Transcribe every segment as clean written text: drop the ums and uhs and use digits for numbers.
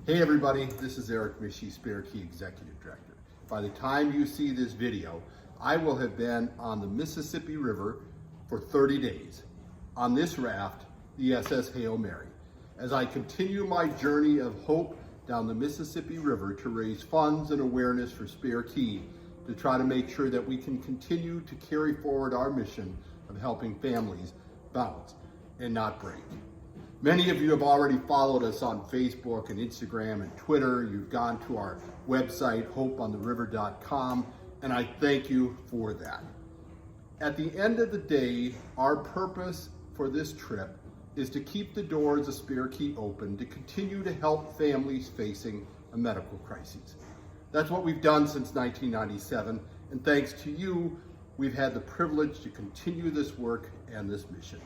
Hey everybody, this is Eric Mishi, Spare Key Executive Director. By the time you see this video, I will have been on the Mississippi River for 30 days on this raft, the SS Hail Mary, as I continue my journey of hope down the Mississippi River to raise funds and awareness for Spare Key to try to make sure that we can continue to carry forward our mission of helping families bounce and not break. Many of you have already followed us on Facebook and Instagram and Twitter. You've gone to our website, hopeontheriver.com, and I thank you for that. At the end of the day, our purpose for this trip is to keep the doors of Spare Key open to continue to help families facing a medical crisis. That's what we've done since 1997, and thanks to you, we've had the privilege to continue this work and this mission.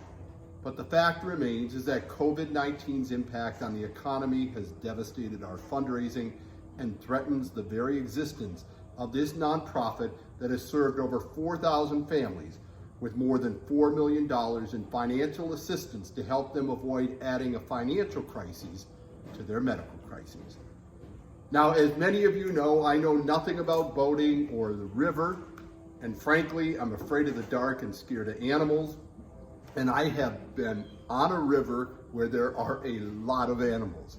But the fact remains is that COVID-19's impact on the economy has devastated our fundraising and threatens the very existence of this nonprofit that has served over 4,000 families with more than $4 million in financial assistance to help them avoid adding a financial crisis to their medical crises. Now, as many of you know, I know nothing about boating or the river, and frankly, I'm afraid of the dark and scared of animals. And I have been on a river where there are a lot of animals.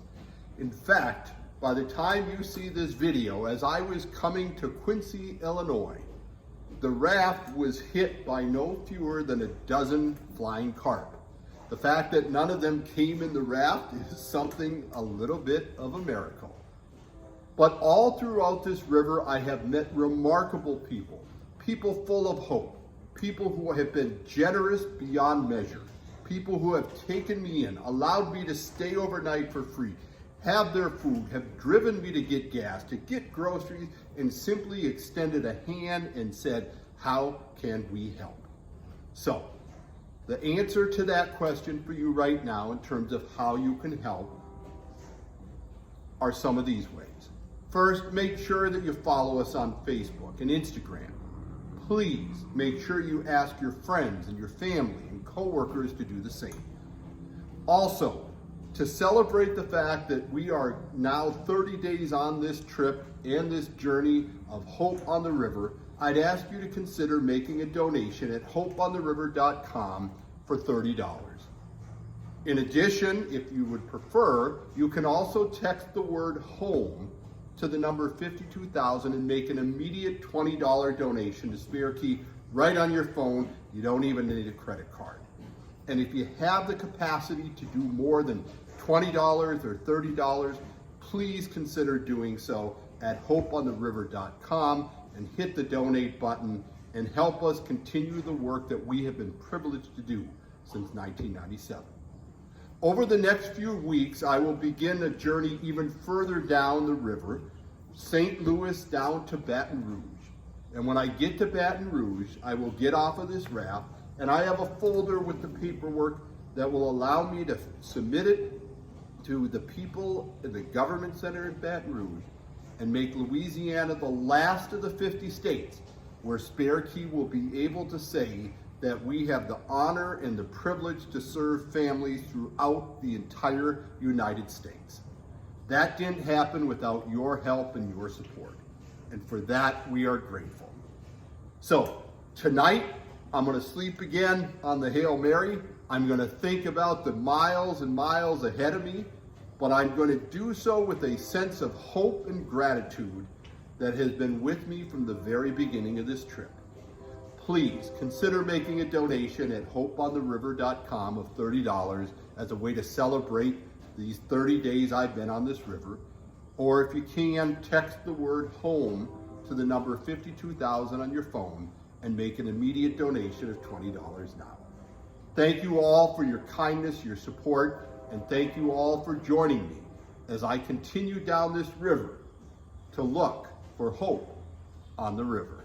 In fact, by the time you see this video, as I was coming to Quincy, Illinois, the raft was hit by no fewer than a dozen flying carp. The fact that none of them came in the raft is something a little bit of a miracle. But all throughout this river, I have met remarkable people, people full of hope, people who have been generous beyond measure, people who have taken me in, allowed me to stay overnight for free, have their food, have driven me to get gas, to get groceries, and simply extended a hand and said, how can we help? So, the answer to that question for you right now in terms of how you can help are some of these ways. First, make sure that you follow us on Facebook and Instagram. Please make sure you ask your friends and your family and coworkers to do the same. Also, to celebrate the fact that we are now 30 days on this trip and this journey of Hope on the River, I'd ask you to consider making a donation at hopeontheriver.com for $30. In addition, if you would prefer, you can also text the word HOME to the number 52,000 and make an immediate $20 donation to Spare Key right on your phone. You don't even need a credit card. And if you have the capacity to do more than $20 or $30, please consider doing so at hopeontheriver.com and hit the donate button and help us continue the work that we have been privileged to do since 1997. Over the next few weeks, I will begin a journey even further down the river, St. Louis down to Baton Rouge. And when I get to Baton Rouge, I will get off of this raft, and I have a folder with the paperwork that will allow me to submit it to the people in the government center in Baton Rouge and make Louisiana the last of the 50 states where Spare Key will be able to say that we have the honor and the privilege to serve families throughout the entire United States. That didn't happen without your help and your support. And for that, we are grateful. So tonight, I'm gonna sleep again on the Hail Mary. I'm gonna think about the miles and miles ahead of me, but I'm gonna do so with a sense of hope and gratitude that has been with me from the very beginning of this trip. Please consider making a donation at hopeontheriver.com of $30 as a way to celebrate these 30 days I've been on this river. Or if you can, text the word HOME to the number 52,000 on your phone and make an immediate donation of $20 now. Thank you all for your kindness, your support, and thank you all for joining me as I continue down this river to look for hope on the river.